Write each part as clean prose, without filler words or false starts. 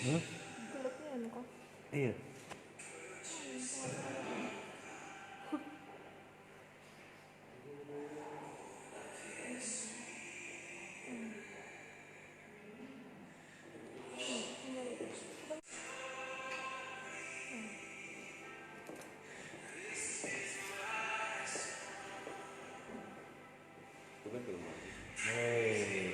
Hmm? Kulitnya ya muka. Iya. Coba belum lagi. Hei.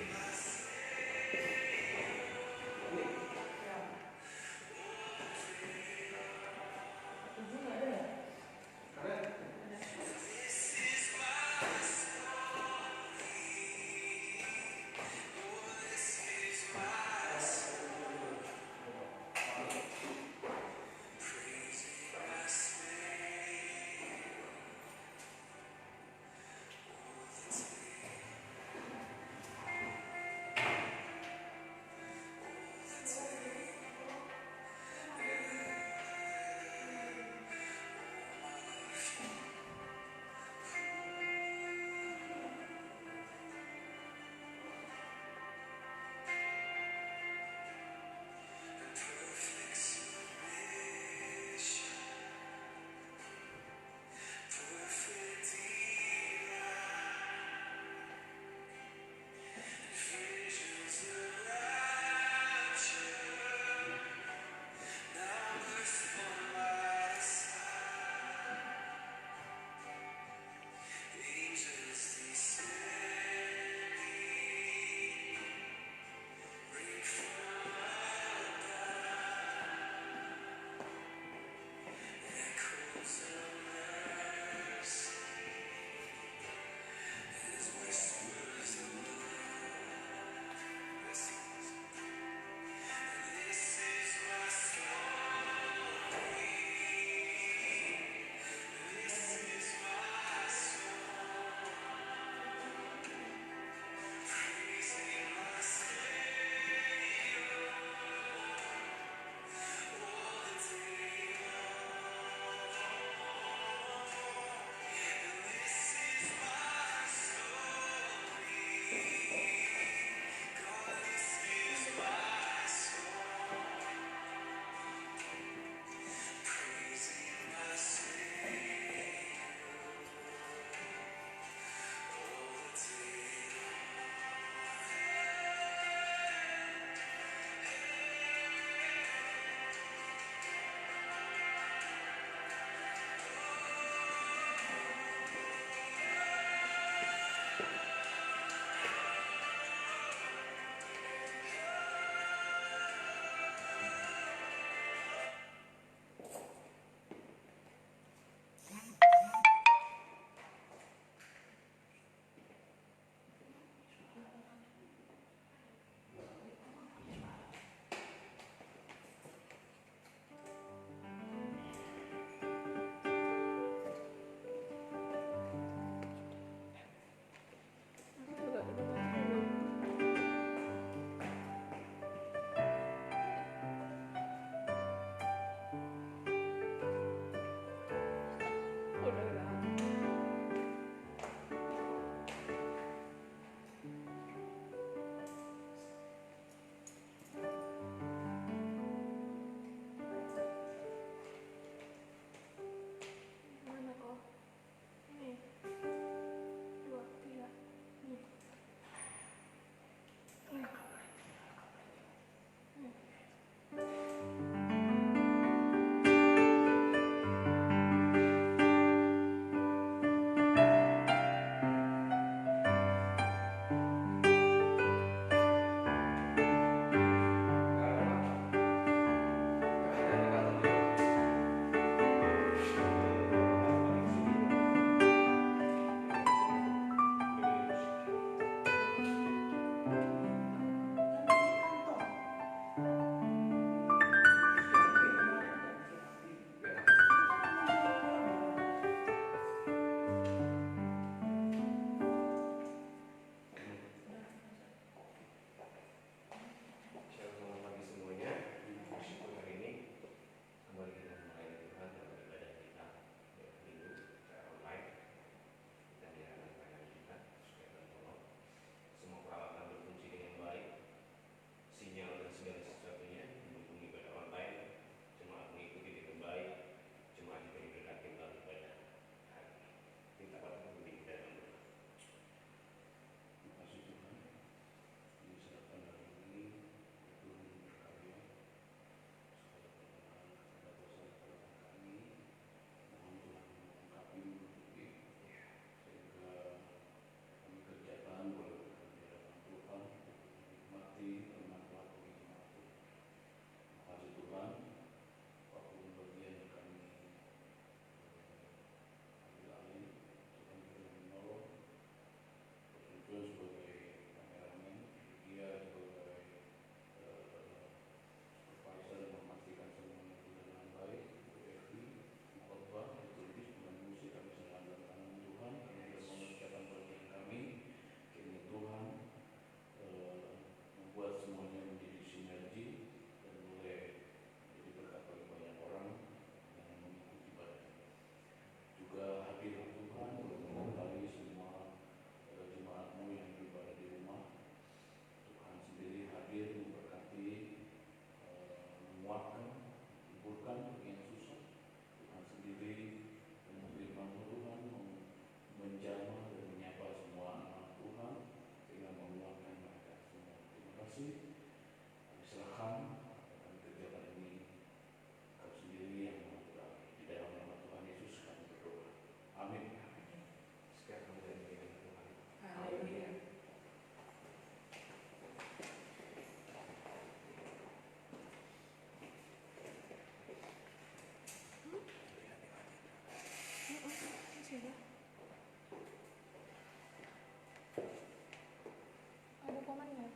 Ada komennya.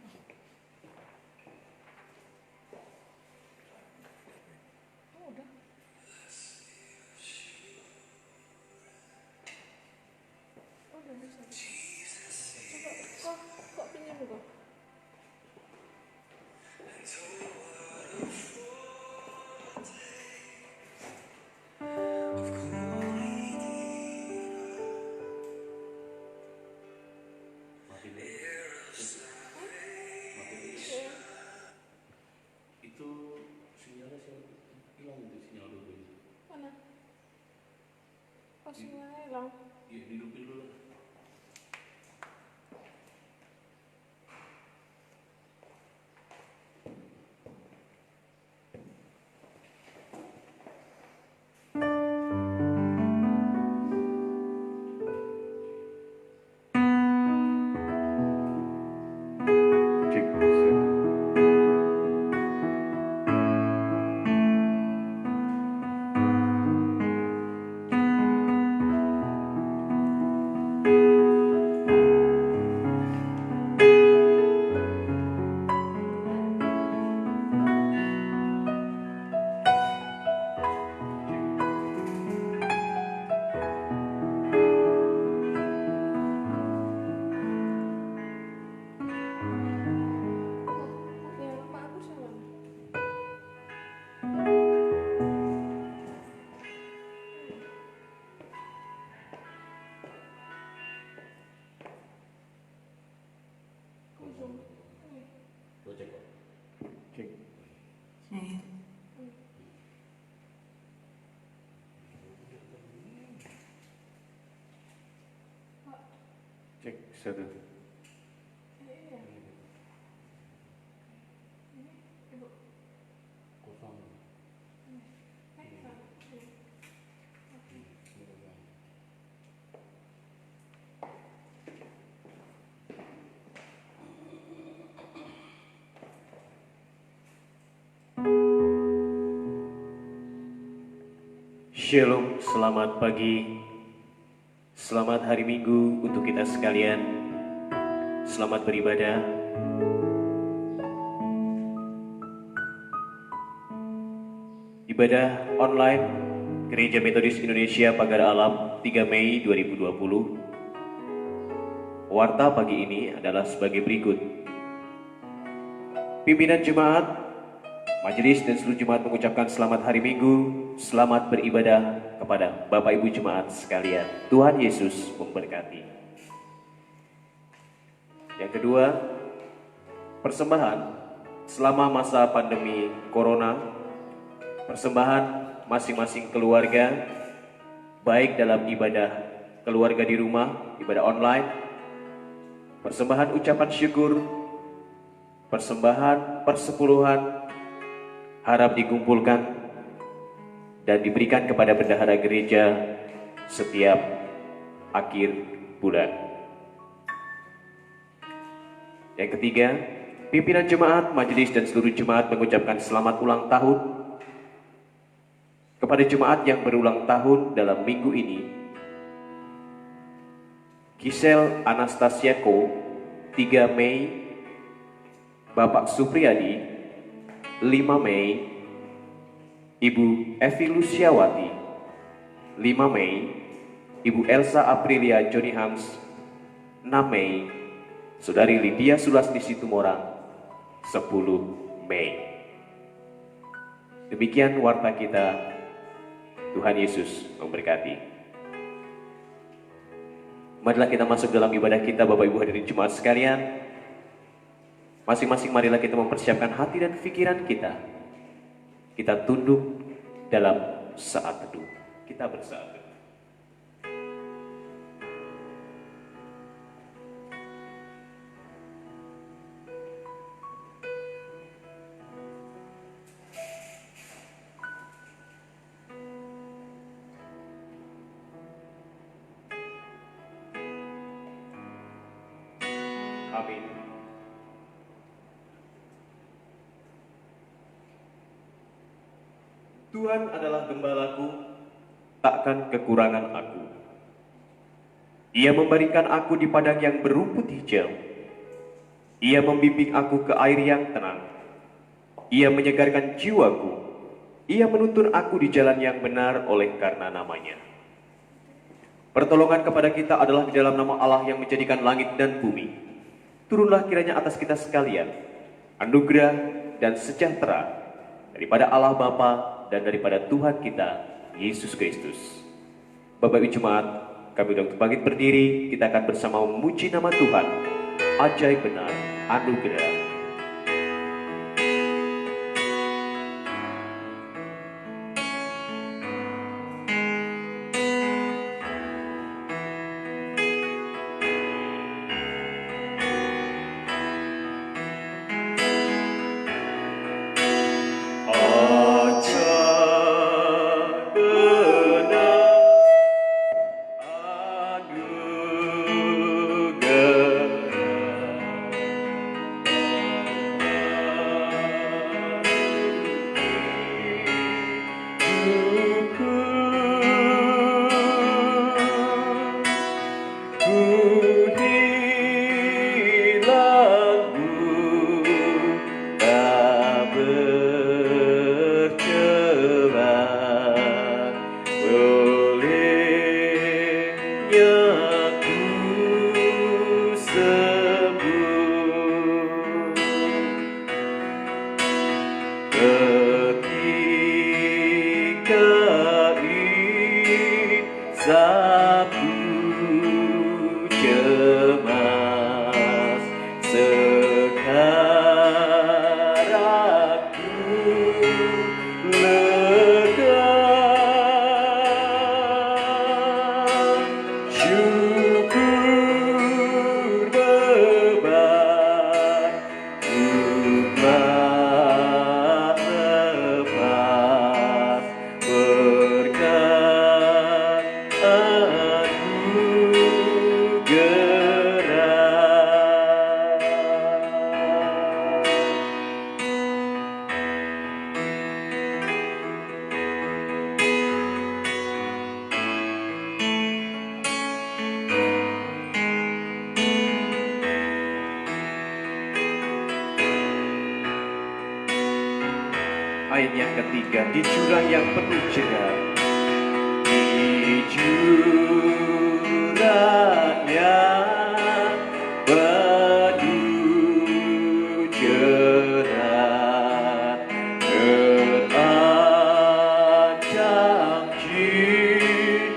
Oh, udah. Oh, udah bisa. Coba kok pinjam dulu. Itu sinyalnya hilang, itu sinyal dulu itu. Mana? Oh, sinyalnya hilang. Iya, hidupin dulu. Cek satu. Shalom, selamat pagi, selamat hari Minggu untuk kita sekalian. Selamat beribadah. Ibadah online Gereja Metodis Indonesia Pagar Alam 3 Mei 2020. Warta pagi ini adalah sebagai berikut. Pimpinan jemaat, majelis dan seluruh jemaat mengucapkan selamat hari Minggu. Selamat beribadah kepada Bapak Ibu jemaat sekalian. Tuhan Yesus memberkati. Yang kedua, persembahan selama masa pandemi Corona, persembahan masing-masing keluarga, baik dalam ibadah keluarga di rumah, ibadah online, persembahan ucapan syukur, persembahan persepuluhan, harap dikumpulkan dan diberikan kepada bendahara gereja setiap akhir bulan. Yang ketiga, pimpinan jemaat, majelis, dan seluruh jemaat mengucapkan selamat ulang tahun kepada jemaat yang berulang tahun dalam minggu ini. Gisel Anastasiako, 3 Mei. Bapak Supriyadi, 5 Mei. Ibu Evi Luciawati, 5 Mei. Ibu Elsa Aprilia Johnny Hans, 6 Mei. Saudari Lydia Sulasni Situmorang, 10 Mei. Demikian warta kita. Tuhan Yesus memberkati. Marilah kita masuk dalam ibadah kita, Bapak Ibu hadirin jemaat sekalian. Masing-masing marilah kita mempersiapkan hati dan pikiran kita. Kita tunduk dalam saat teduh. Kita bersatu. Amin. Tuhan adalah gembalaku, takkan kekurangan aku. Ia memberikan aku di padang yang berumput hijau. Ia membimbing aku ke air yang tenang. Ia menyegarkan jiwaku. Ia menuntun aku di jalan yang benar oleh karena namanya. Pertolongan kepada kita adalah di dalam nama Allah yang menjadikan langit dan bumi. Turunlah kiranya atas kita sekalian anugerah dan sejahtera daripada Allah Bapa dan daripada Tuhan kita Yesus Kristus. Bapak Ibu Jemaat, kami sudah bangkit berdiri. Kita akan bersama memuji nama Tuhan. Ajaib benar anugerah. Ayat yang ketiga, di jurang yang penuh jerat, di jurang yang penuh jerat, terancam jiwaku,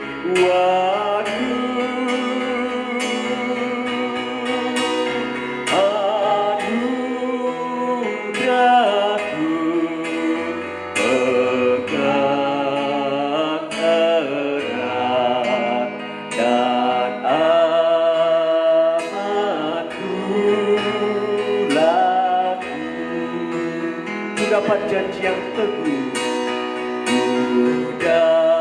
anugerahku pegang erat dan amanku laku. Ku dapat janji yang teguh, ku dapat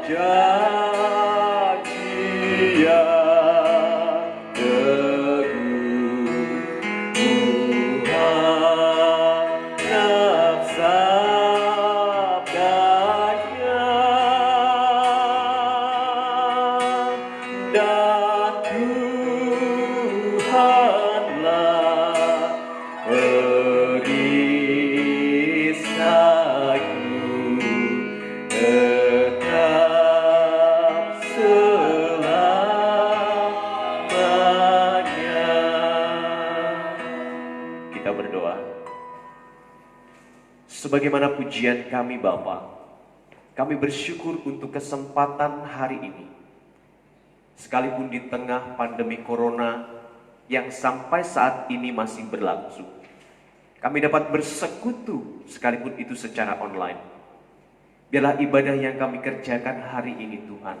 janji yang teguh berdoa. Sebagaimana pujian kami Bapa, kami bersyukur untuk kesempatan hari ini. Sekalipun di tengah pandemi corona yang sampai saat ini masih berlangsung, kami dapat bersekutu sekalipun itu secara online. Biarlah ibadah yang kami kerjakan hari ini Tuhan,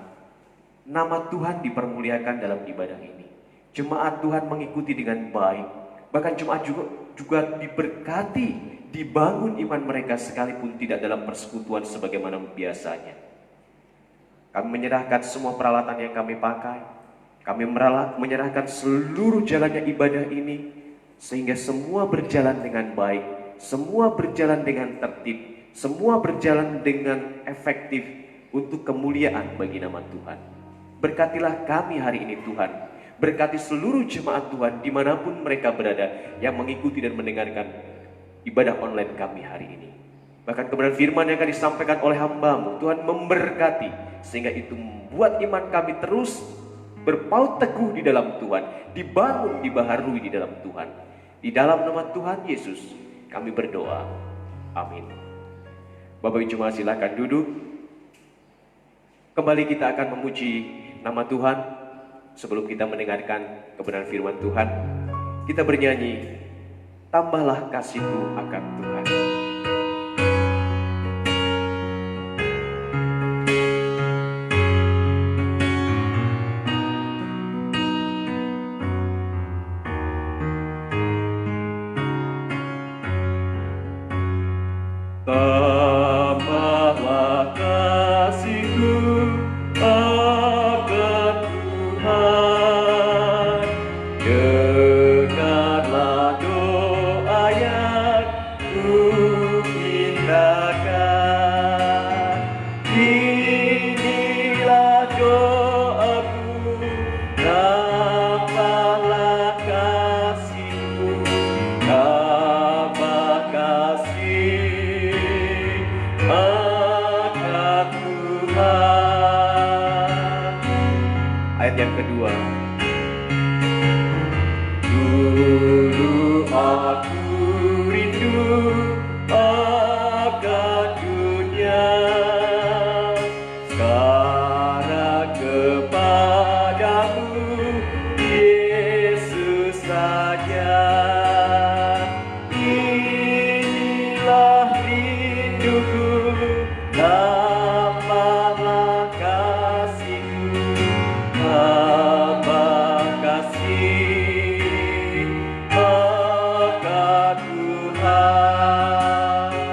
nama Tuhan dipermuliakan dalam ibadah ini. Jemaat Tuhan mengikuti dengan baik, bahkan jemaat juga diberkati, dibangun iman mereka sekalipun tidak dalam persekutuan sebagaimana biasanya. Kami menyerahkan semua peralatan yang kami pakai. Kami menyerahkan seluruh jalannya ibadah ini, sehingga semua berjalan dengan baik, semua berjalan dengan tertib, semua berjalan dengan efektif untuk kemuliaan bagi nama Tuhan. Berkatilah kami hari ini Tuhan. Berkati seluruh jemaat Tuhan dimanapun mereka berada yang mengikuti dan mendengarkan ibadah online kami hari ini. Bahkan kebenaran firman yang akan disampaikan oleh hamba-Mu, Tuhan memberkati, sehingga itu membuat iman kami terus berpaut teguh di dalam Tuhan, dibangun, dibaharui di dalam Tuhan. Di dalam nama Tuhan Yesus kami berdoa. Amin. Bapak Ibu jemaat silakan duduk. Kembali kita akan memuji nama Tuhan. Sebelum kita mendengarkan kebenaran firman Tuhan, kita bernyanyi, tambahlah kasih-Mu akan Tuhan. Tambahlah kasih-Ku akan Tuhan, dengarlah doa yang Kuindahkan. Inilah doaku, tambahlah kasih-Mu, tambah kasih akan Tuhan. Ayat yang kedua. Dulu aku rindu akan dunia, sekarang kepadamu Yesus saja. Inilah rinduku, tambahlah kasih-Ku, tambah kasih akan Tuhan.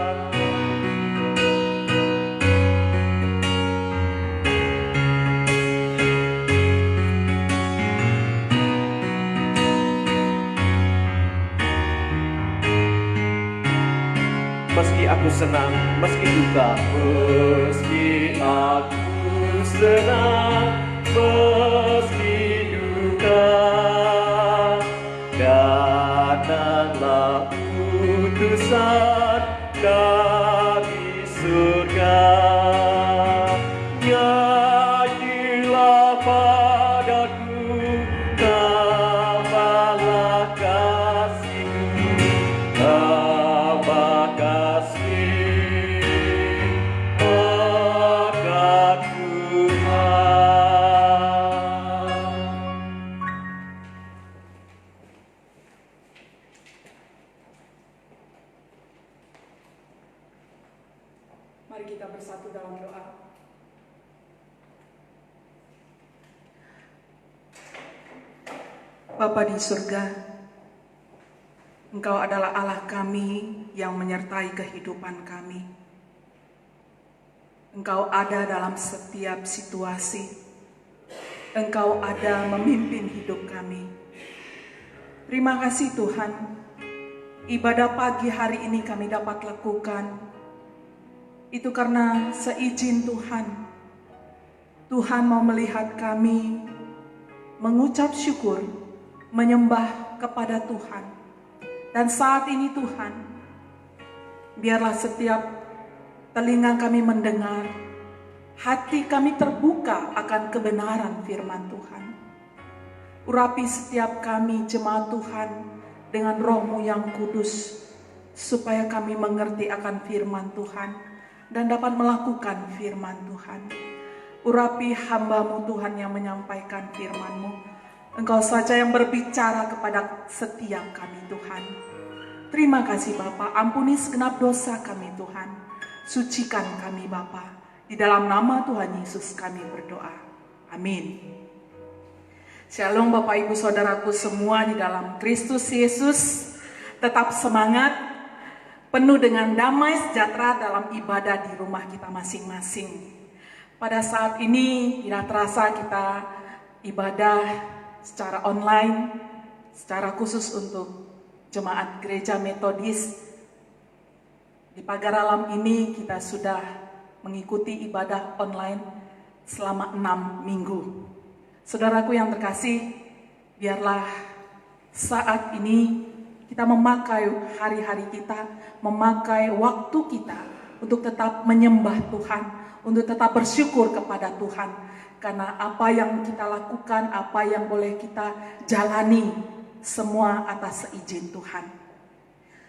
Meski aku senang, meski duka, meski aku senang, meski duka, datanglah utusan dari surga. Nyanyilah padaku, tambahlah kasih-Ku, tambah kasih akan Tuhan. Mari kita bersatu dalam doa. Bapa di surga, Engkau adalah Allah kami yang menyertai kehidupan kami. Engkau ada dalam setiap situasi. Engkau ada memimpin hidup kami. Terima kasih Tuhan, ibadah pagi hari ini kami dapat lakukan. Itu karena seizin Tuhan. Tuhan mau melihat kami mengucap syukur, menyembah kepada Tuhan. Dan saat ini Tuhan, biarlah setiap telinga kami mendengar, hati kami terbuka akan kebenaran firman Tuhan. Urapi setiap kami jemaat Tuhan dengan Roh-Mu yang kudus, supaya kami mengerti akan firman Tuhan dan dapat melakukan firman Tuhan. Urapi hamba-Mu Tuhan yang menyampaikan firman-Mu. Engkau saja yang berbicara kepada setiap kami Tuhan. Terima kasih Bapa, ampuni segenap dosa kami Tuhan. Sucikan kami Bapa. Di dalam nama Tuhan Yesus kami berdoa. Amin. Shalom Bapak Ibu Saudaraku semua di dalam Kristus Yesus. Tetap semangat, penuh dengan damai sejahtera dalam ibadah di rumah kita masing-masing. Pada saat ini tidak terasa kita ibadah secara online, secara khusus untuk jemaat gereja metodis. Di pagar alam ini kita sudah mengikuti ibadah online selama 6 minggu. Saudaraku yang terkasih, biarlah saat ini kita memakai hari-hari kita, memakai waktu kita untuk tetap menyembah Tuhan, untuk tetap bersyukur kepada Tuhan. Karena apa yang kita lakukan, apa yang boleh kita jalani, semua atas seizin Tuhan.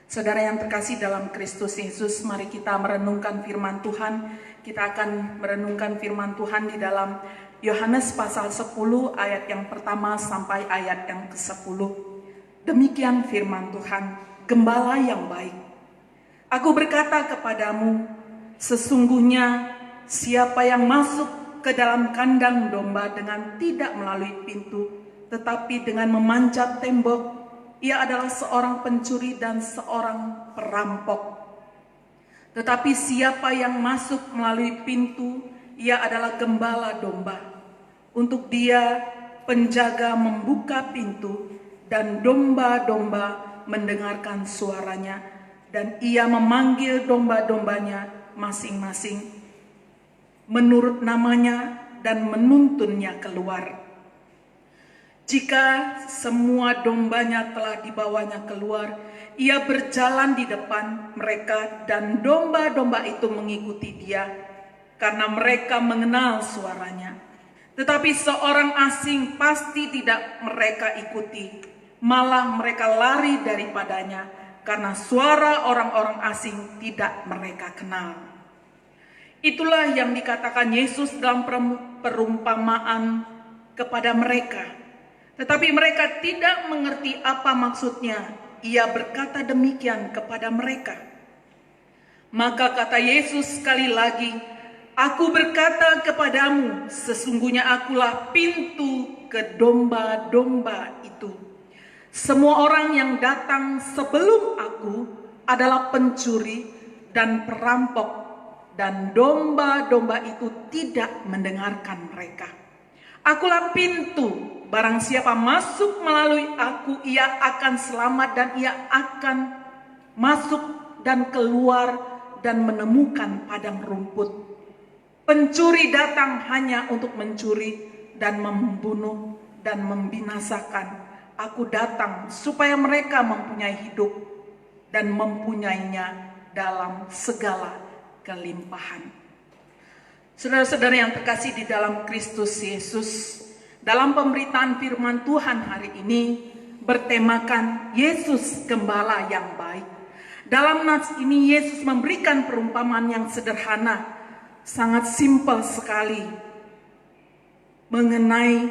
Saudara yang terkasih dalam Kristus Yesus, mari kita merenungkan firman Tuhan. Kita akan merenungkan firman Tuhan di dalam Yohanes pasal 10 ayat yang pertama sampai ayat yang ke-10. Demikian firman Tuhan, Gembala yang baik. Aku berkata kepadamu, sesungguhnya siapa yang masuk ke dalam kandang domba dengan tidak melalui pintu, tetapi dengan memanjat tembok, ia adalah seorang pencuri dan seorang perampok. Tetapi siapa yang masuk melalui pintu, ia adalah gembala domba. Untuk dia, penjaga membuka pintu, dan domba-domba mendengarkan suaranya, dan ia memanggil domba-dombanya masing-masing menurut namanya dan menuntunnya keluar. Jika semua dombanya telah dibawanya keluar, ia berjalan di depan mereka dan domba-domba itu mengikuti dia, karena mereka mengenal suaranya. Tetapi seorang asing pasti tidak mereka ikuti, malah mereka lari daripadanya, karena suara orang-orang asing tidak mereka kenal. Itulah yang dikatakan Yesus dalam perumpamaan kepada mereka. Tetapi mereka tidak mengerti apa maksudnya. Ia berkata demikian kepada mereka. Maka kata Yesus sekali lagi, aku berkata kepadamu, sesungguhnya akulah pintu ke domba-domba itu. Semua orang yang datang sebelum aku adalah pencuri dan perampok, dan domba-domba itu tidak mendengarkan mereka. Akulah pintu. Barang siapa masuk melalui aku, ia akan selamat dan ia akan masuk dan keluar dan menemukan padang rumput. Pencuri datang hanya untuk mencuri dan membunuh dan membinasakan. Aku datang supaya mereka mempunyai hidup dan mempunyainya dalam segala kelimpahan. Saudara-saudara yang terkasih di dalam Kristus Yesus, dalam pemberitaan firman Tuhan hari ini bertemakan Yesus Gembala yang baik. Dalam nats ini Yesus memberikan perumpamaan yang sederhana, sangat simpel sekali, mengenai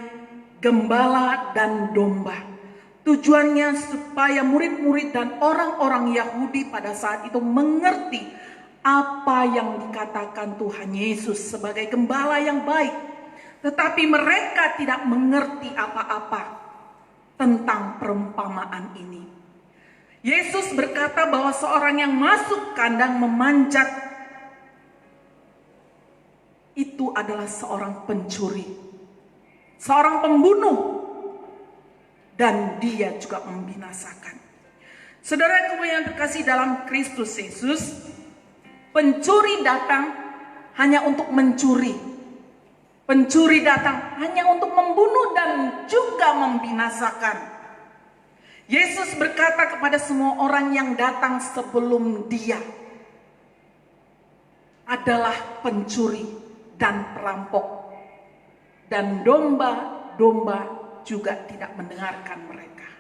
gembala dan domba. Tujuannya supaya murid-murid dan orang-orang Yahudi pada saat itu mengerti apa yang dikatakan Tuhan Yesus sebagai gembala yang baik. Tetapi mereka tidak mengerti apa-apa tentang perumpamaan ini. Yesus berkata bahwa seorang yang masuk kandang memanjat itu adalah seorang pencuri, seorang pembunuh, dan dia juga membinasakan. Saudara yang terkasih dalam Kristus Yesus, pencuri datang hanya untuk mencuri. Pencuri datang hanya untuk membunuh dan juga membinasakan. Yesus berkata kepada semua orang yang datang sebelum dia adalah pencuri dan perampok. Dan domba-domba juga tidak mendengarkan mereka.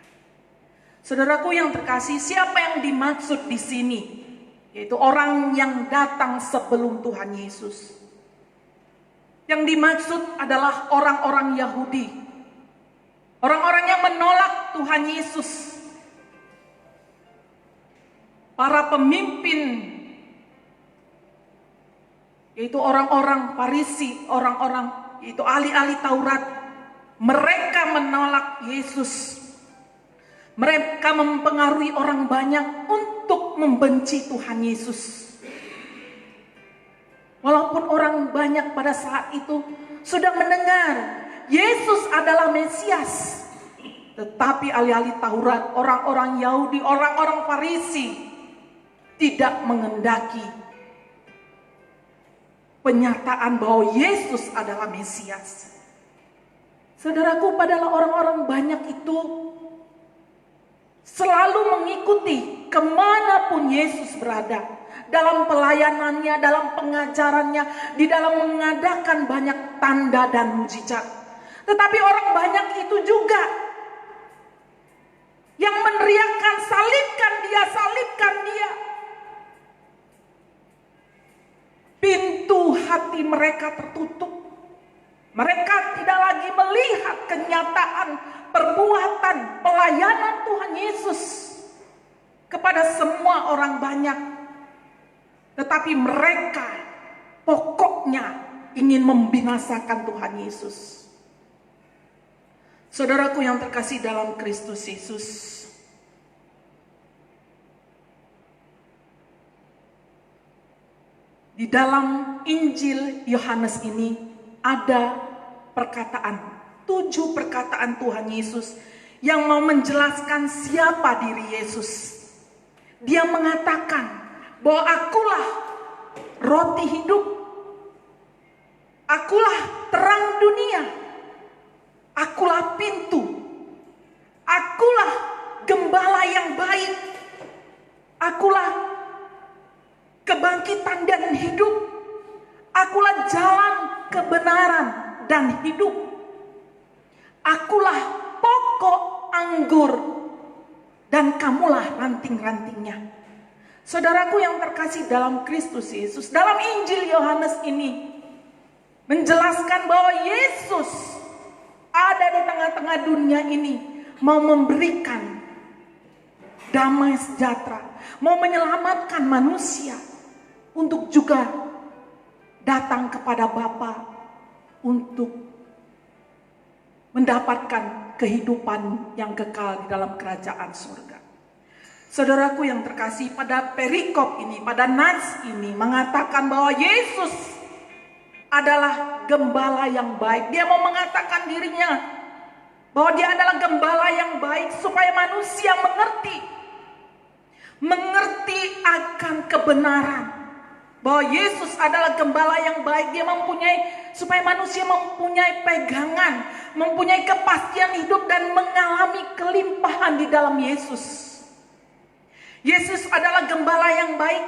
Saudaraku yang terkasih, siapa yang dimaksud di sini? Yaitu orang yang datang sebelum Tuhan Yesus. Yang dimaksud adalah orang-orang Yahudi. Orang-orang yang menolak Tuhan Yesus. Para pemimpin, yaitu orang-orang Farisi, orang-orang yaitu ahli-ahli Taurat. Mereka menolak Yesus. Mereka mempengaruhi orang banyak untuk membenci Tuhan Yesus. Walaupun orang banyak pada saat itu sudah mendengar Yesus adalah Mesias, tetapi ahli-ahli Taurat, orang-orang Yahudi, orang-orang Farisi tidak mengendaki penyataan bahwa Yesus adalah Mesias. Saudaraku, padahal orang-orang banyak itu selalu mengikuti kemanapun Yesus berada. Dalam pelayanannya, dalam pengajarannya, di dalam mengadakan banyak tanda dan mujizat. Tetapi orang banyak itu juga yang meneriakkan, salibkan dia, salibkan dia. Pintu hati mereka tertutup. Mereka tidak lagi melihat kenyataan perbuatan pelayanan Tuhan Yesus kepada semua orang banyak. Tetapi mereka pokoknya ingin membinasakan Tuhan Yesus. Saudaraku yang terkasih dalam Kristus Yesus, di dalam Injil Yohanes ini ada perkataan, 7 perkataan Tuhan Yesus yang mau menjelaskan siapa diri Yesus. Dia mengatakan bahwa akulah roti hidup, akulah terang dunia, akulah pintu, akulah gembala yang baik, akulah kebangkitan dan hidup, akulah jalan kebenaran dan hidup, akulah pokok anggur dan kamulah ranting-rantingnya. Saudaraku yang terkasih dalam Kristus Yesus, dalam Injil Yohanes ini menjelaskan bahwa Yesus ada di tengah-tengah dunia ini, mau memberikan damai sejahtera, mau menyelamatkan manusia untuk juga datang kepada Bapa untuk mendapatkan kehidupan yang kekal di dalam kerajaan surga. Saudaraku yang terkasih, pada perikop ini, pada nas ini mengatakan bahwa Yesus adalah gembala yang baik. Dia mau mengatakan dirinya bahwa dia adalah gembala yang baik supaya manusia mengerti akan kebenaran. Bahwa Yesus adalah gembala yang baik. Dia supaya manusia mempunyai pegangan, mempunyai kepastian hidup dan mengalami kelimpahan di dalam Yesus. Yesus adalah gembala yang baik.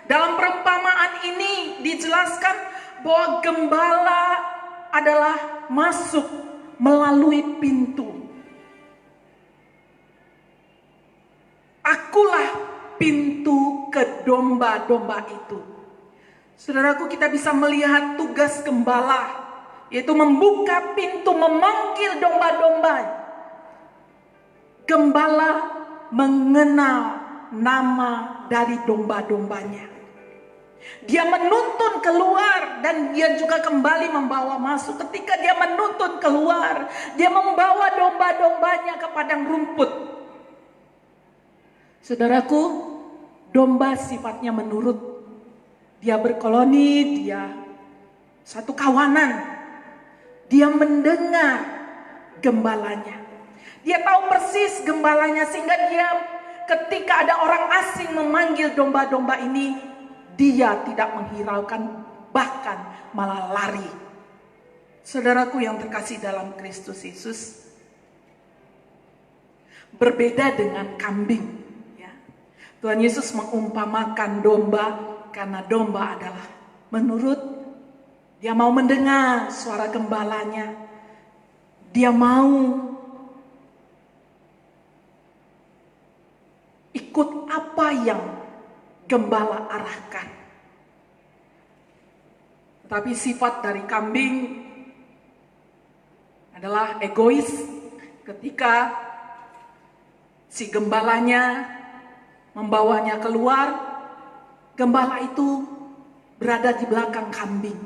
Dalam perumpamaan ini dijelaskan bahwa gembala adalah masuk melalui pintu. Akulah pintu ke domba-domba itu. Saudaraku, kita bisa melihat tugas gembala, yaitu membuka pintu, memanggil domba-domba. Gembala mengenal nama dari domba-dombanya. Dia menuntun keluar dan dia juga kembali membawa masuk. Ketika dia menuntun keluar, dia membawa domba-dombanya ke padang rumput. Saudaraku, domba sifatnya menurut. Dia berkoloni, dia satu kawanan. Dia mendengar gembalanya. Dia tahu persis gembalanya sehingga dia ketika ada orang asing memanggil domba-domba ini, dia tidak menghiraukan, bahkan malah lari. Saudaraku yang terkasih dalam Kristus Yesus, berbeda dengan kambing. Ya. Tuhan Yesus mengumpamakan domba karena domba adalah menurut. Dia mau mendengar suara gembalanya. Dia mau ikut apa yang gembala arahkan. Tetapi sifat dari kambing adalah egois. Ketika si gembalanya membawanya keluar, gembala itu berada di belakang kambing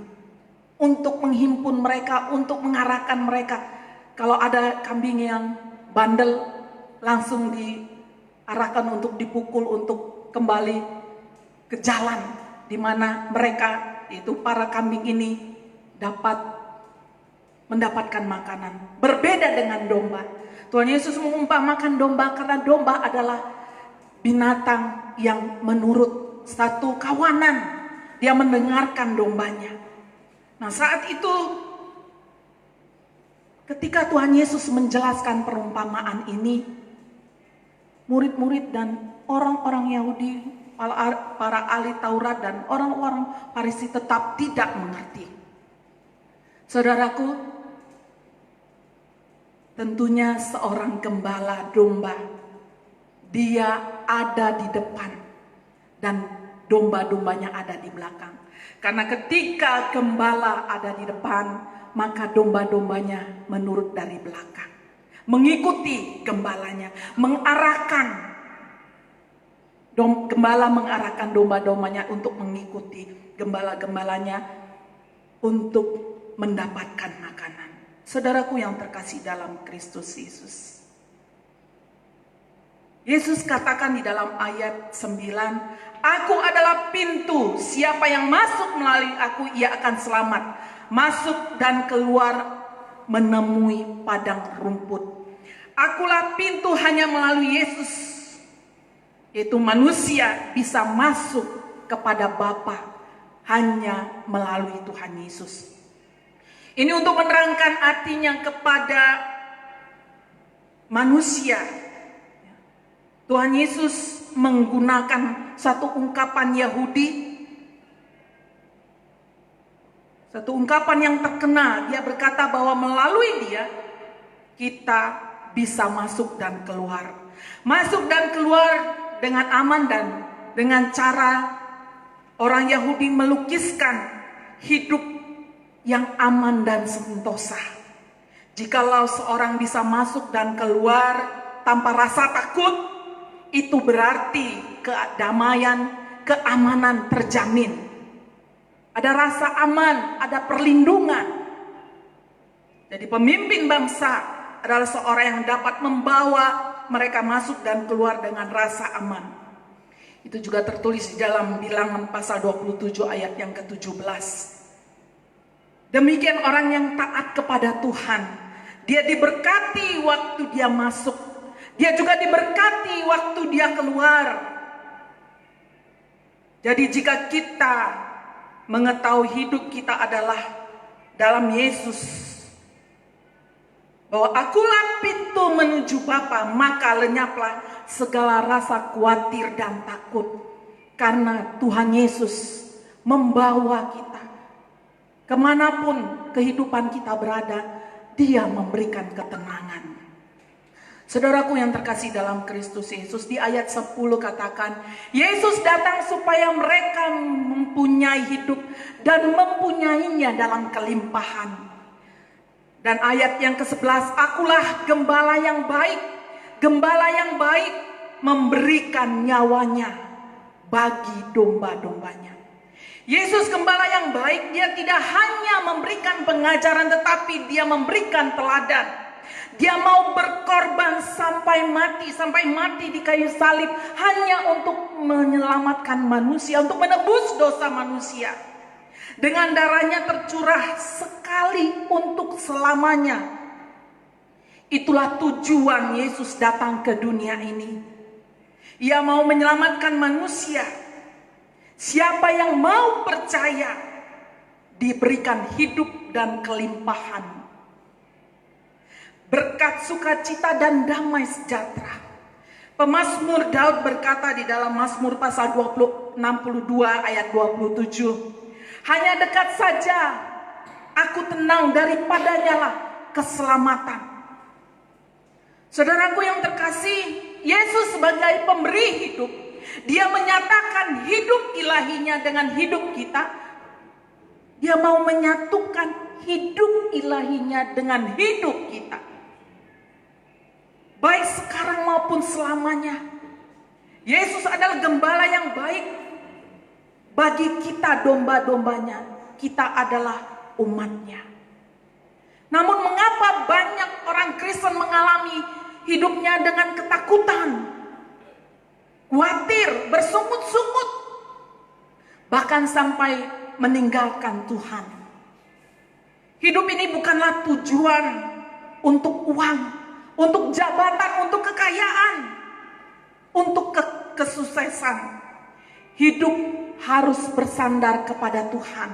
untuk menghimpun mereka, untuk mengarahkan mereka. Kalau ada kambing yang bandel, langsung diarahkan untuk dipukul, untuk kembali ke jalan di mana mereka, yaitu para kambing ini, dapat mendapatkan makanan. Berbeda dengan domba. Tuhan Yesus mengumpamakan domba karena domba adalah binatang yang menurut satu kawanan. Dia mendengarkan dombanya. Nah, saat itu ketika Tuhan Yesus menjelaskan perumpamaan ini, murid-murid dan orang-orang Yahudi, para ahli Taurat dan orang-orang Farisi tetap tidak mengerti. Saudaraku, tentunya seorang gembala domba, dia ada di depan dan domba-dombanya ada di belakang. Karena ketika gembala ada di depan, maka domba-dombanya menurut dari belakang, mengikuti gembalanya, mengarahkan. Gembala mengarahkan domba-dombanya untuk mengikuti gembala-gembalanya untuk mendapatkan makanan. Saudaraku yang terkasih dalam Kristus Yesus, Yesus katakan di dalam ayat 9, "Aku adalah pintu, siapa yang masuk melalui aku ia akan selamat, masuk dan keluar menemui padang rumput." Akulah pintu, hanya melalui Yesus, yaitu manusia bisa masuk kepada Bapa hanya melalui Tuhan Yesus. Ini untuk menerangkan artinya kepada manusia. Tuhan Yesus menggunakan satu ungkapan Yahudi, satu ungkapan yang terkenal. Dia berkata bahwa melalui dia kita bisa masuk dan keluar. Masuk dan keluar dengan aman dan dengan cara orang Yahudi melukiskan hidup yang aman dan sentosa. Jikalau seorang bisa masuk dan keluar tanpa rasa takut, itu berarti kedamaian, keamanan terjamin. Ada rasa aman, ada perlindungan. Jadi pemimpin bangsa adalah seorang yang dapat membawa mereka masuk dan keluar dengan rasa aman. Itu juga tertulis di dalam Bilangan pasal 27 ayat yang ke-17. Demikian orang yang taat kepada Tuhan. Dia diberkati waktu dia masuk. Dia juga diberkati waktu dia keluar. Jadi jika kita mengetahui hidup kita adalah dalam Yesus, bahwa akulah pintu menuju Bapa, maka lenyaplah segala rasa khawatir dan takut. Karena Tuhan Yesus membawa kita kemanapun kehidupan kita berada, Dia memberikan ketenangan. Saudaraku yang terkasih dalam Kristus Yesus, di ayat 10 katakan, Yesus datang supaya mereka mempunyai hidup dan mempunyainya dalam kelimpahan. Dan ayat yang ke-11, akulah gembala yang baik. Gembala yang baik memberikan nyawanya bagi domba-dombanya. Yesus gembala yang baik, dia tidak hanya memberikan pengajaran, tetapi dia memberikan teladan. Dia mau berkorban sampai mati di kayu salib hanya untuk menyelamatkan manusia, untuk menebus dosa manusia. Dengan darahnya tercurah sekali untuk selamanya. Itulah tujuan Yesus datang ke dunia ini. Ia mau menyelamatkan manusia. Siapa yang mau percaya diberikan hidup dan kelimpahan, berkat sukacita dan damai sejahtera. Pemazmur Daud berkata di dalam Mazmur pasal 62 ayat 27, hanya dekat saja aku tenang, daripadanya lah keselamatan. Saudaraku yang terkasih, Yesus sebagai pemberi hidup, dia menyatakan hidup ilahinya dengan hidup kita. Dia mau menyatukan hidup ilahinya dengan hidup kita, baik sekarang maupun selamanya. Yesus adalah gembala yang baik bagi kita, domba-dombanya. Kita adalah umatnya. Namun mengapa banyak orang Kristen mengalami hidupnya dengan ketakutan, khawatir, bersungut-sungut, bahkan sampai meninggalkan Tuhan? Hidup ini bukanlah tujuan untuk uang, untuk jabatan, untuk kekayaan, untuk kesuksesan. Hidup harus bersandar kepada Tuhan,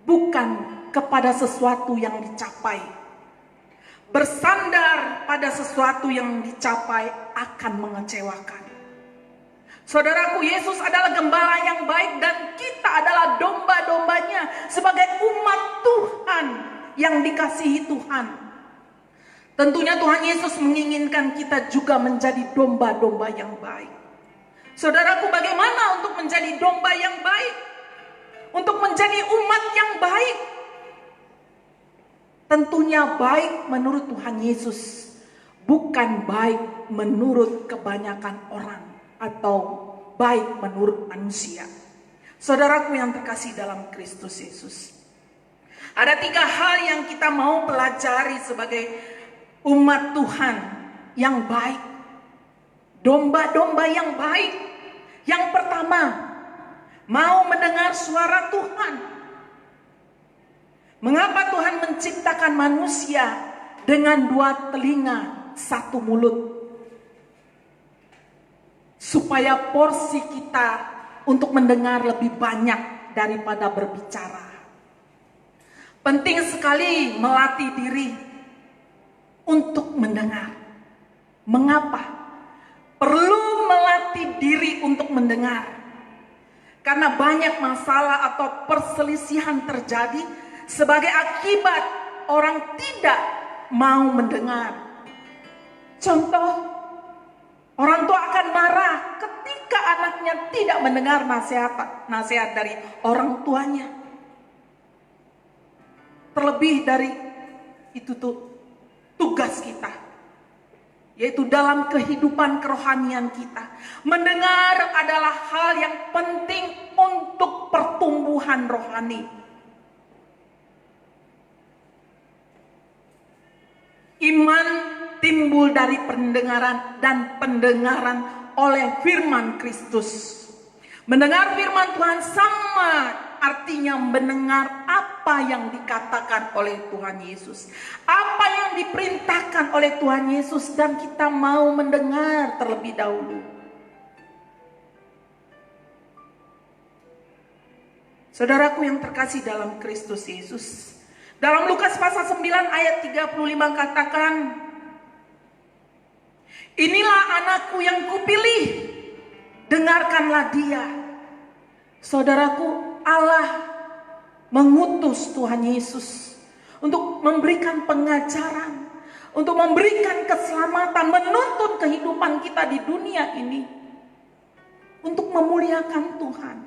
bukan kepada sesuatu yang dicapai. Bersandar pada sesuatu yang dicapai akan mengecewakan. Saudaraku, Yesus adalah gembala yang baik dan kita adalah domba-dombanya sebagai umat Tuhan yang dikasihi Tuhan. Tentunya Tuhan Yesus menginginkan kita juga menjadi domba-domba yang baik. Saudaraku, bagaimana untuk menjadi domba yang baik? Untuk menjadi umat yang baik? Tentunya baik menurut Tuhan Yesus, bukan baik menurut kebanyakan orang atau baik menurut manusia. Saudaraku yang terkasih dalam Kristus Yesus, ada 3 hal yang kita mau pelajari sebagai umat Tuhan yang baik, domba-domba yang baik. Yang pertama, mau mendengar suara Tuhan. Mengapa Tuhan menciptakan manusia dengan 2 telinga, 1 mulut? Supaya porsi kita untuk mendengar lebih banyak daripada berbicara. Penting sekali melatih diri untuk mendengar. Mengapa? Perlu melatih diri untuk mendengar. Karena banyak masalah atau perselisihan terjadi sebagai akibat orang tidak mau mendengar. Contoh, orang tua akan marah ketika anaknya tidak mendengar nasihat dari orang tuanya. Terlebih dari itu tugas kita, yaitu dalam kehidupan kerohanian kita. Mendengar adalah hal yang penting untuk pertumbuhan rohani. Iman timbul dari pendengaran dan pendengaran oleh firman Kristus. Mendengar firman Tuhan sama artinya mendengar apa yang dikatakan oleh Tuhan Yesus, apa yang diperintahkan oleh Tuhan Yesus, dan kita mau mendengar terlebih dahulu. Saudaraku yang terkasih dalam Kristus Yesus, dalam Lukas pasal 9 ayat 35 katakan, "Inilah anakku yang kupilih, dengarkanlah dia." Saudaraku, Allah mengutus Tuhan Yesus untuk memberikan pengajaran, untuk memberikan keselamatan, menuntun kehidupan kita di dunia ini untuk memuliakan Tuhan,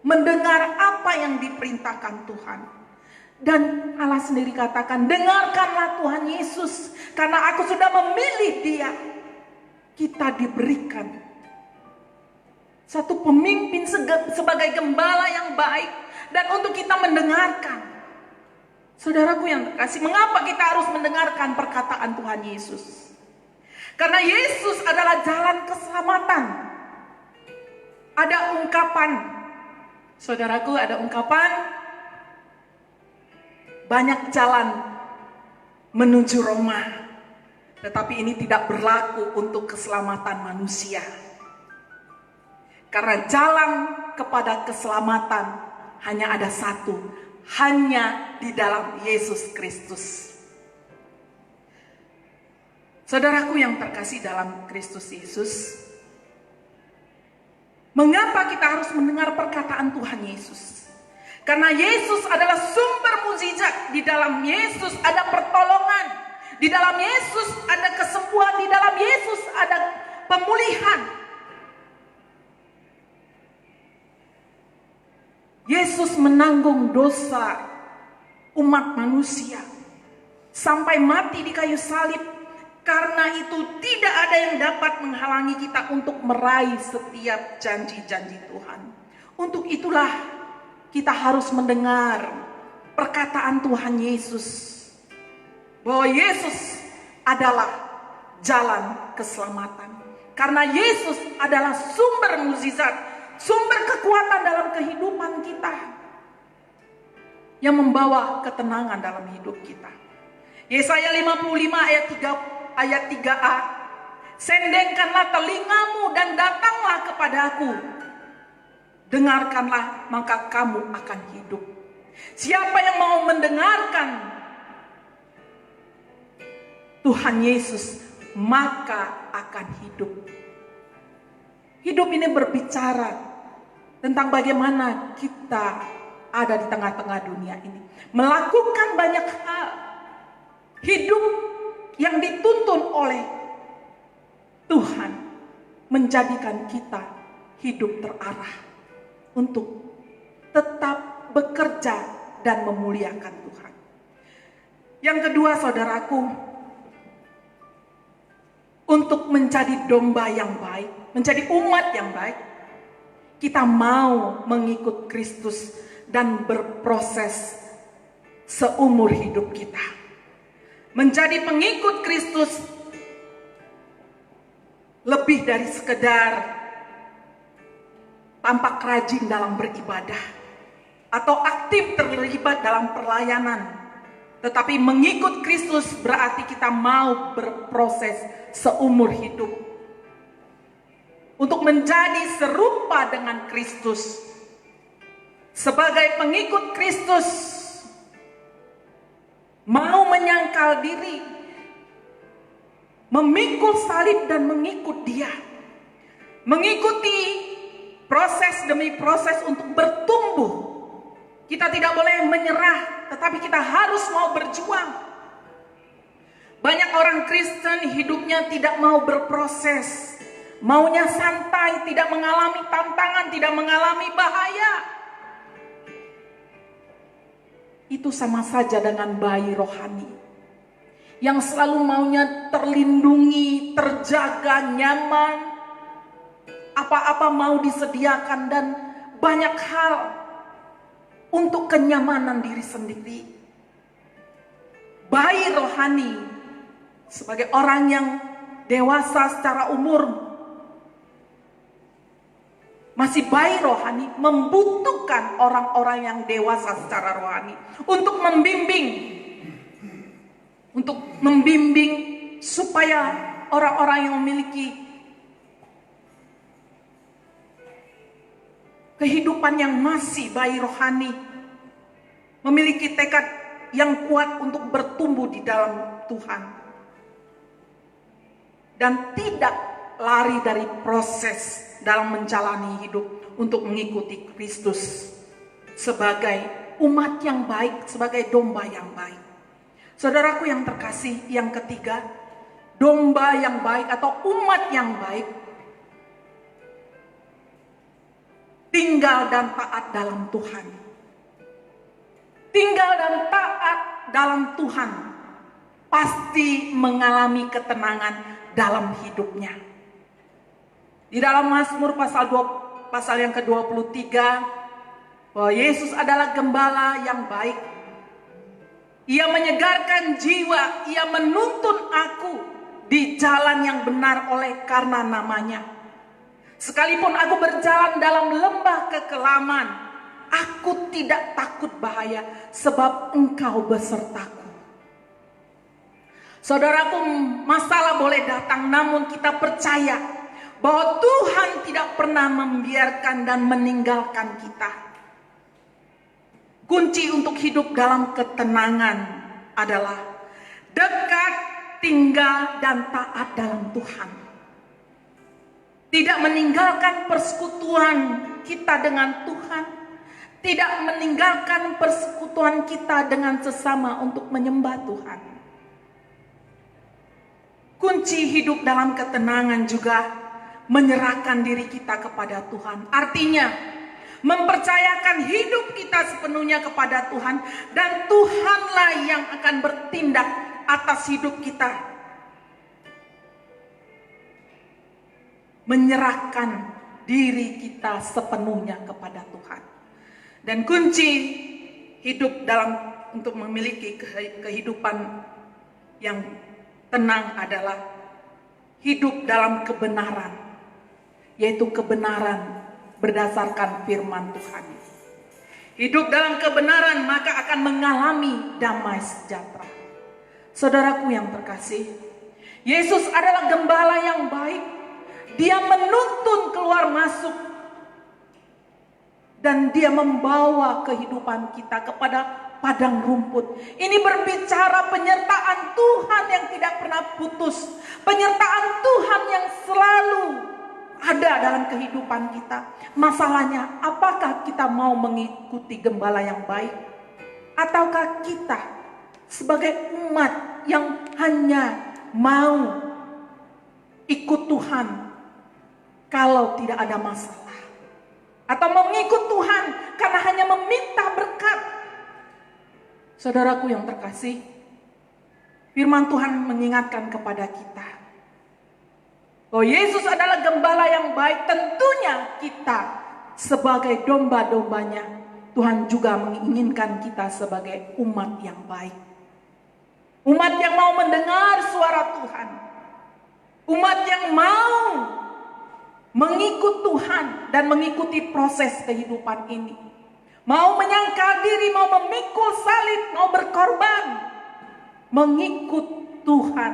mendengar apa yang diperintahkan Tuhan. Dan Allah sendiri katakan, "Dengarkanlah Tuhan Yesus, karena aku sudah memilih dia." Kita diberikan satu pemimpin sebagai gembala yang baik, dan untuk kita mendengarkan. Saudaraku yang terkasih, mengapa kita harus mendengarkan perkataan Tuhan Yesus? Karena Yesus adalah jalan keselamatan. Ada ungkapan, saudaraku, ada ungkapan, banyak jalan menuju Roma, tetapi ini tidak berlaku untuk keselamatan manusia. Karena jalan kepada keselamatan hanya ada satu, hanya di dalam Yesus Kristus. Saudaraku yang terkasih dalam Kristus Yesus, mengapa kita harus mendengar perkataan Tuhan Yesus? Karena Yesus adalah sumber mukjizat. Di dalam Yesus ada pertolongan. Di dalam Yesus ada kesembuhan, di dalam Yesus ada pemulihan. Yesus menanggung dosa umat manusia sampai mati di kayu salib. Karena itu tidak ada yang dapat menghalangi kita untuk meraih setiap janji-janji Tuhan. Untuk itulah kita harus mendengar perkataan Tuhan Yesus, bahwa Yesus adalah jalan keselamatan. Karena Yesus adalah sumber mukjizat, sumber kekuatan dalam kehidupan kita, yang membawa ketenangan dalam hidup kita. Yesaya 55 ayat 3a, sendengkanlah telingamu dan datanglah kepadaku, dengarkanlah maka kamu akan hidup. Siapa yang mau mendengarkan Tuhan Yesus, maka akan hidup. Hidup ini berbicara tentang bagaimana kita ada di tengah-tengah dunia ini, melakukan banyak hal. Hidup yang dituntun oleh Tuhan menjadikan kita hidup terarah untuk tetap bekerja dan memuliakan Tuhan. Yang kedua, saudaraku, untuk menjadi domba yang baik, menjadi umat yang baik, kita mau mengikut Kristus dan berproses seumur hidup kita. Menjadi pengikut Kristus lebih dari sekedar tampak rajin dalam beribadah atau aktif terlibat dalam pelayanan. Tetapi mengikut Kristus berarti kita mau berproses seumur hidup untuk menjadi serupa dengan Kristus. Sebagai pengikut Kristus, mau menyangkal diri, memikul salib dan mengikut Dia, mengikuti proses demi proses untuk bertumbuh. Kita tidak boleh menyerah, tetapi kita harus mau berjuang. Banyak orang Kristen hidupnya tidak mau berproses, maunya santai, tidak mengalami tantangan, tidak mengalami bahaya. Itu sama saja dengan bayi rohani yang selalu maunya terlindungi, terjaga, nyaman, apa-apa mau disediakan, dan banyak hal untuk kenyamanan diri sendiri. Bayi rohani sebagai orang yang dewasa secara umur, masih bayi rohani, membutuhkan orang-orang yang dewasa secara rohani untuk membimbing supaya orang-orang yang memiliki kehidupan yang masih bayi rohani memiliki tekad yang kuat untuk bertumbuh di dalam Tuhan dan tidak lari dari proses dalam menjalani hidup untuk mengikuti Kristus sebagai umat yang baik, sebagai domba yang baik. Saudaraku yang terkasih, yang ketiga, domba yang baik atau umat yang baik tinggal dan taat dalam Tuhan. Tinggal dan taat dalam Tuhan pasti mengalami ketenangan dalam hidupnya. Di dalam Mazmur pasal yang ke-23, bahwa Yesus adalah gembala yang baik. Ia menyegarkan jiwa, Ia menuntun aku di jalan yang benar oleh karena namanya. Sekalipun aku berjalan dalam lembah kekelaman, aku tidak takut bahaya, sebab Engkau besertaku. Saudaraku, masalah boleh datang, namun kita percaya bahwa Tuhan tidak pernah membiarkan dan meninggalkan kita. Kunci untuk hidup dalam ketenangan adalah dekat, tinggal, dan taat dalam Tuhan. Tidak meninggalkan persekutuan kita dengan Tuhan. Tidak meninggalkan persekutuan kita dengan sesama untuk menyembah Tuhan. Kunci hidup dalam ketenangan juga menyerahkan diri kita kepada Tuhan. Artinya, mempercayakan hidup kita sepenuhnya kepada Tuhan, dan Tuhanlah yang akan bertindak atas hidup kita. Menyerahkan diri kita sepenuhnya kepada Tuhan. Dan kunci hidup untuk memiliki kehidupan yang tenang adalah hidup dalam kebenaran, yaitu kebenaran berdasarkan firman Tuhan. Hidup dalam kebenaran maka akan mengalami damai sejahtera. Saudaraku yang terkasih, Yesus adalah gembala yang baik. Dia menuntun keluar masuk, dan dia membawa kehidupan kita kepada padang rumput. Ini berbicara penyertaan Tuhan yang tidak pernah putus, penyertaan Tuhan yang selalu ada dalam kehidupan kita. Masalahnya, apakah kita mau mengikuti gembala yang baik, ataukah kita sebagai umat yang hanya mau ikut Tuhan kalau tidak ada masalah, atau mengikut Tuhan karena hanya meminta berkat? Saudaraku yang terkasih, firman Tuhan mengingatkan kepada kita bahwa Yesus adalah gembala yang baik. Tentunya kita sebagai domba-dombanya, Tuhan juga menginginkan kita sebagai umat yang baik. Umat yang mau mendengar suara Tuhan. Umat yang mau mengikut Tuhan dan mengikuti proses kehidupan ini. Mau menyangkal diri, mau memikul salib, mau berkorban. Mengikut Tuhan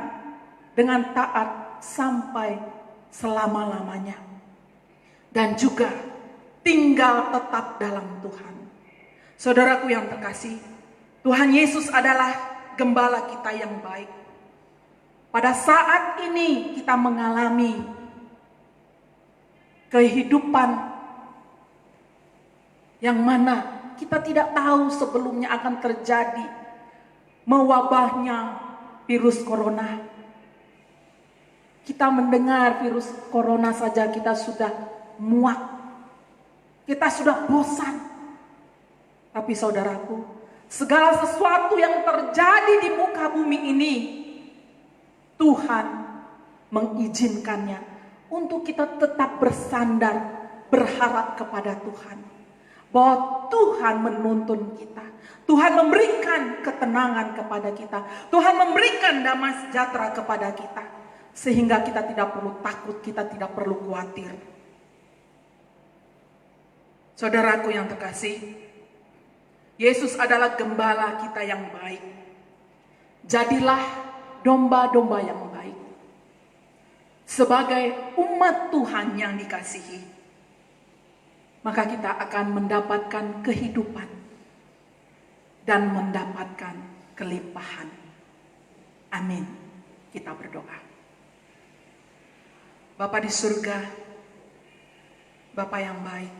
dengan taat sampai selama-lamanya. Dan juga tinggal tetap dalam Tuhan. Saudaraku yang terkasih, Tuhan Yesus adalah gembala kita yang baik. Pada saat ini kita mengalami kehidupan yang mana kita tidak tahu sebelumnya akan terjadi mewabahnya virus corona. Kita mendengar virus corona saja kita sudah muak, kita sudah bosan. Tapi saudaraku, segala sesuatu yang terjadi di muka bumi ini, Tuhan mengizinkannya untuk kita tetap bersandar, berharap kepada Tuhan. Bahwa Tuhan menuntun kita. Tuhan memberikan ketenangan kepada kita. Tuhan memberikan damai sejahtera kepada kita. Sehingga kita tidak perlu takut, kita tidak perlu khawatir. Saudaraku yang terkasih, Yesus adalah gembala kita yang baik. Jadilah domba-domba yang baik. Sebagai umat Tuhan yang dikasihi, maka kita akan mendapatkan kehidupan dan mendapatkan kelimpahan. Amin. Kita berdoa. Bapa di surga, Bapa yang baik,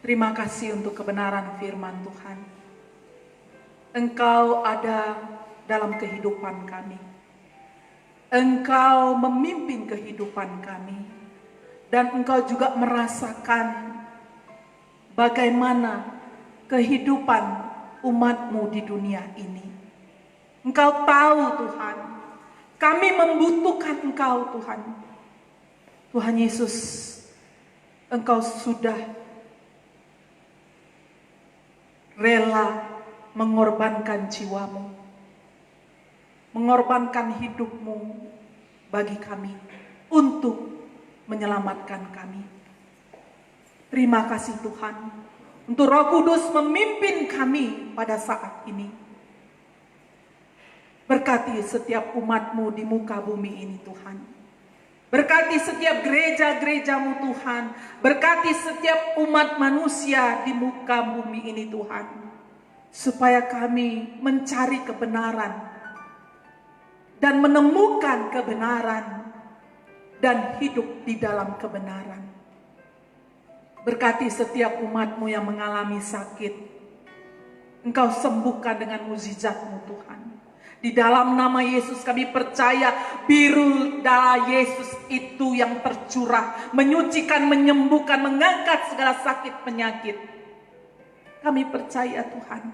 terima kasih untuk kebenaran firman Tuhan. Engkau ada dalam kehidupan kami. Engkau memimpin kehidupan kami, dan Engkau juga merasakan bagaimana kehidupan umat-Mu di dunia ini. Engkau tahu Tuhan, kami membutuhkan Engkau Tuhan. Tuhan Yesus, Engkau sudah rela mengorbankan jiwa-Mu, mengorbankan hidup-Mu bagi kami, untuk menyelamatkan kami. Terima kasih Tuhan, untuk Roh Kudus memimpin kami pada saat ini. Berkati setiap umat-Mu di muka bumi ini Tuhan. Berkati setiap gereja-gereja-Mu Tuhan. Berkati setiap umat manusia di muka bumi ini Tuhan. Supaya kami mencari kebenaran dan menemukan kebenaran dan hidup di dalam kebenaran. Berkati setiap umat-Mu yang mengalami sakit. Engkau sembuhkan dengan mukjizat-Mu Tuhan. Di dalam nama Yesus kami percaya biru darah Yesus itu yang tercurah, menyucikan, menyembuhkan, mengangkat segala sakit penyakit. Kami percaya Tuhan,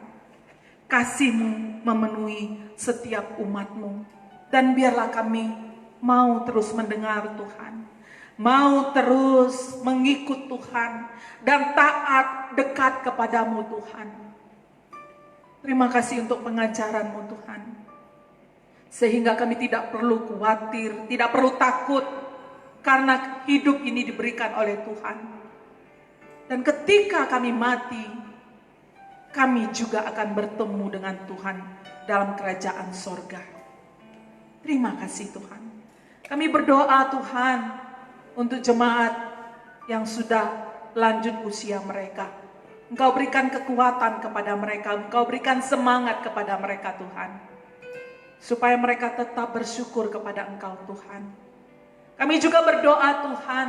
kasih-Mu memenuhi setiap umat-Mu. Dan biarlah kami mau terus mendengar Tuhan, mau terus mengikut Tuhan, dan taat dekat kepadamu Tuhan. Terima kasih untuk pengajaran-Mu Tuhan. Sehingga kami tidak perlu khawatir, tidak perlu takut, karena hidup ini diberikan oleh Tuhan. Dan ketika kami mati, kami juga akan bertemu dengan Tuhan dalam kerajaan sorga. Terima kasih Tuhan. Kami berdoa Tuhan untuk jemaat yang sudah lanjut usia mereka. Engkau berikan kekuatan kepada mereka, Engkau berikan semangat kepada mereka Tuhan, supaya mereka tetap bersyukur kepada Engkau Tuhan. Kami juga berdoa Tuhan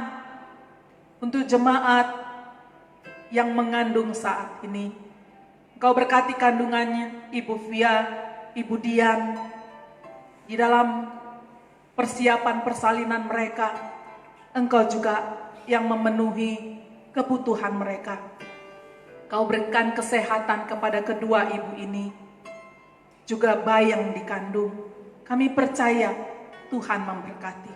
untuk jemaat yang mengandung saat ini. Engkau berkati kandungannya, Ibu Via, Ibu Dian, di dalam persiapan persalinan mereka. Engkau juga yang memenuhi kebutuhan mereka. Engkau berikan kesehatan kepada kedua ibu ini, juga bayi yang dikandung. Kami percaya Tuhan memberkati.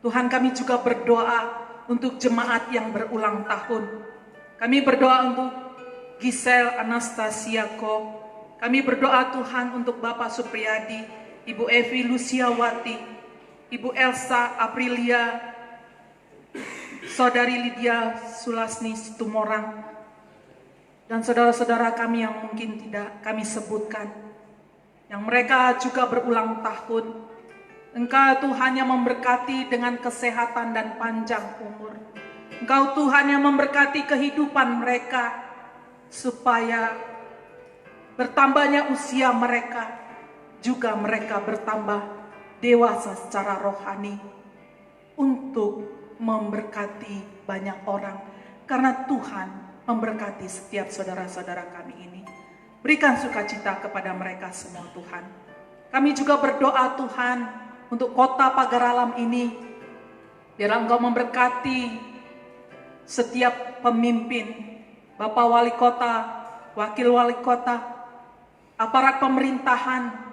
Tuhan, kami juga berdoa untuk jemaat yang berulang tahun. Kami berdoa untuk Giselle Anastasia Ko. Kami berdoa Tuhan untuk Bapak Supriyadi, Ibu Evi Luciawati, Ibu Elsa Aprilia, Saudari Lydia Sulasni Situmorang, dan saudara-saudara kami yang mungkin tidak kami sebutkan, yang mereka juga berulang tahun. Engkau Tuhan yang memberkati dengan kesehatan dan panjang umur. Engkau Tuhan yang memberkati kehidupan mereka, supaya bertambahnya usia mereka, juga mereka bertambah dewasa secara rohani, untuk memberkati banyak orang. Karena Tuhan memberkati setiap saudara-saudara kami ini. Berikan sukacita kepada mereka semua Tuhan. Kami juga berdoa Tuhan untuk kota Pagar Alam ini. Biar Engkau memberkati setiap pemimpin, Bapak Wali Kota, Wakil Wali Kota, aparat pemerintahan,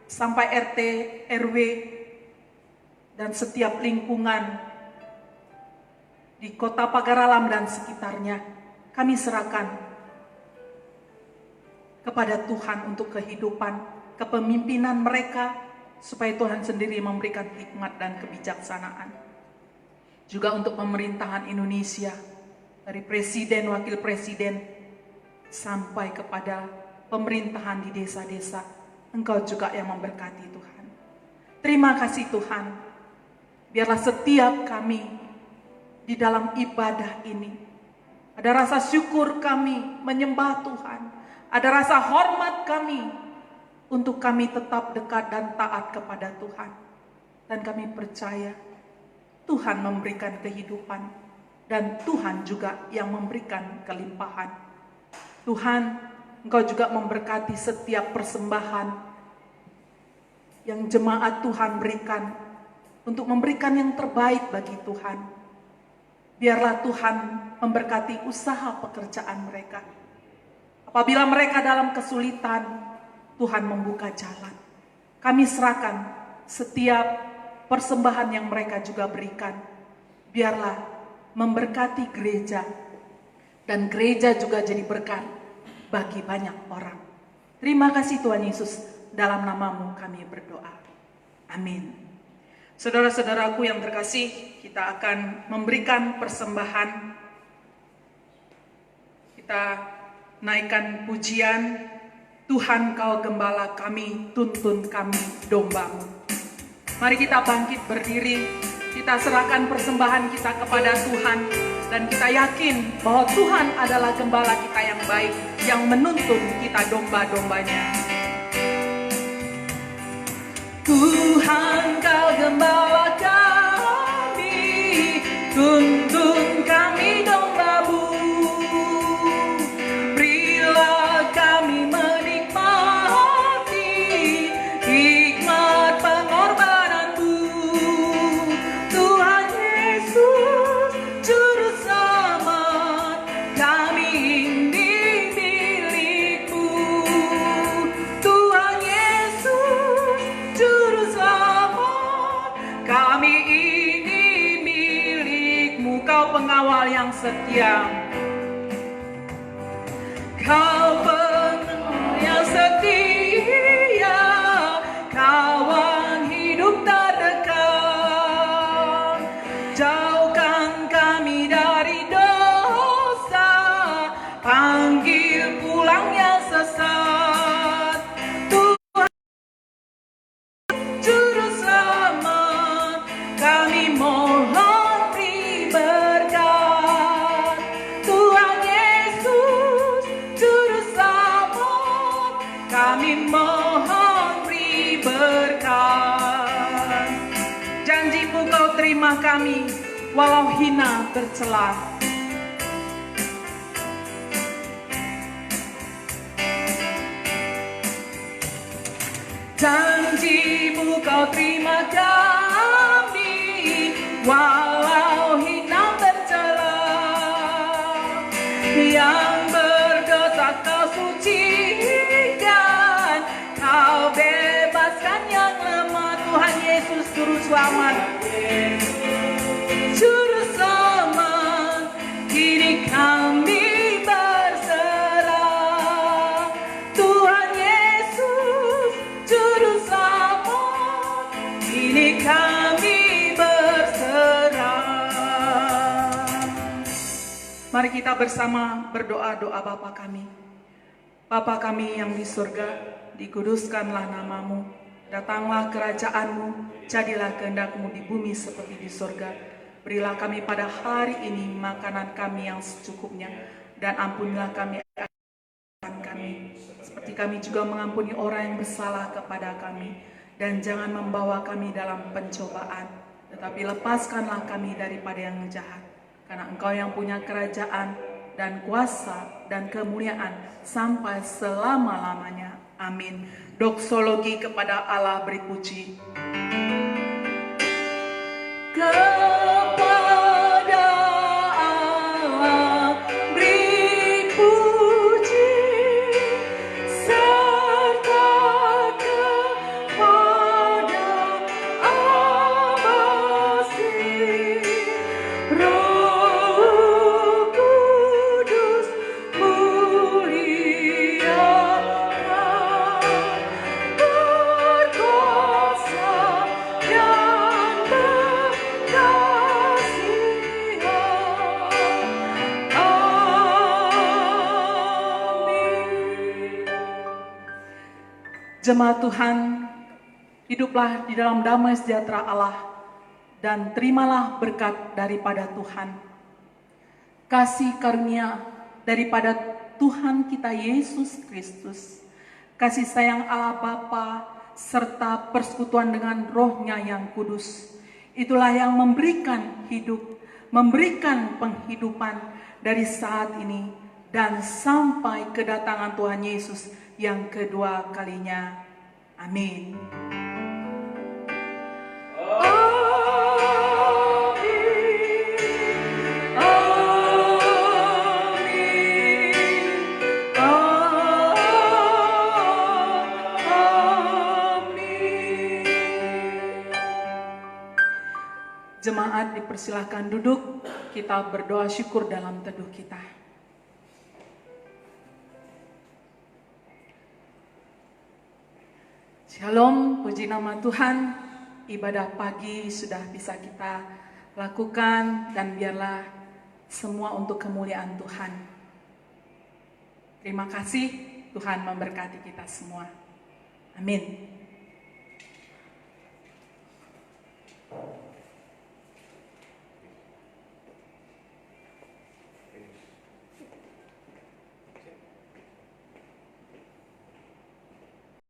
sampai RT, RW, dan setiap lingkungan di kota Pagar Alam dan sekitarnya. Kami serahkan kepada Tuhan untuk kehidupan, kepemimpinan mereka, supaya Tuhan sendiri memberikan hikmat dan kebijaksanaan. Juga untuk pemerintahan Indonesia, dari presiden, wakil presiden, sampai kepada pemerintahan di desa-desa. Engkau juga yang memberkati Tuhan. Terima kasih Tuhan. Biarlah setiap kami di dalam ibadah ini ada rasa syukur kami menyembah Tuhan. Ada rasa hormat kami untuk kami tetap dekat dan taat kepada Tuhan. Dan kami percaya Tuhan memberikan kehidupan, dan Tuhan juga yang memberikan kelimpahan. Tuhan, Engkau juga memberkati setiap persembahan yang jemaat Tuhan berikan, untuk memberikan yang terbaik bagi Tuhan. Biarlah Tuhan memberkati usaha pekerjaan mereka. Apabila mereka dalam kesulitan, Tuhan membuka jalan. Kami serahkan setiap persembahan yang mereka juga berikan. Biarlah memberkati gereja, dan gereja juga jadi berkat bagi banyak orang. Terima kasih Tuhan Yesus, dalam nama-Mu kami berdoa. Amin. Saudara-saudaraku yang terkasih, kita akan memberikan persembahan. Kita naikkan pujian, Tuhan Kau Gembala kami, tuntun kami domba-Mu. Mari kita bangkit berdiri, kita serahkan persembahan kita kepada Tuhan, dan kita yakin bahwa Tuhan adalah gembala kita yang baik, yang menuntun kita domba-dombanya. Tuhan Kau Gembala kami, tuntun kami domba-Mu. Berilah kami menikmati Kami ini milik-Mu, Kau pengawal yang setia. Kau pengawal yang setia, kawan hidup terdekat. Jauhkan kami dari dosa, panggil pulang yang sesat. Tuhan Juru Selamat, kami mohon beri berkat. Tuhan Yesus Juru Selamat, kami mohon beri berkat. Janji-Mu Kau terima kami walau hina bercela. Janji-Mu Kau terima kami walau hina bercela. Yang berdosa Kau sucikan, Kau bebaskan yang lemah. Tuhan Yesus Juru Selamat, Juru Selamat, kini kami berserah. Tuhan Yesus Juru Selamat, kini kami berserah. Mari kita bersama berdoa doa Bapa kami. Bapa kami yang di surga, dikuduskanlah nama-Mu. Datanglah kerajaan-Mu, jadilah kehendak-Mu di bumi seperti di surga. Berilah kami pada hari ini makanan kami yang secukupnya, dan ampunilah kami akan kami, seperti kami juga mengampuni orang yang bersalah kepada kami. Dan jangan membawa kami dalam pencobaan, tetapi lepaskanlah kami daripada yang jahat. Karena Engkau yang punya kerajaan dan kuasa dan kemuliaan sampai selama-lamanya. Amin. Doksologi kepada Allah beri puji. Kepada Allah beri puji, serta kepada Abasi, Roh Kudus muliakan, berkuasa dan berkasihan. Amin. Jemaat Tuhan, hiduplah di dalam damai sejahtera Allah dan terimalah berkat daripada Tuhan. Kasih karunia daripada Tuhan kita Yesus Kristus, kasih sayang Allah Bapa, serta persekutuan dengan Roh-Nya yang kudus. Itulah yang memberikan hidup, memberikan penghidupan dari saat ini dan sampai kedatangan Tuhan Yesus yang kedua kalinya. Amin. Jemaat dipersilahkan duduk, kita berdoa syukur dalam teduh kita. Shalom, puji nama Tuhan. Ibadah pagi sudah bisa kita lakukan dan biarlah semua untuk kemuliaan Tuhan. Terima kasih, Tuhan memberkati kita semua. Amin.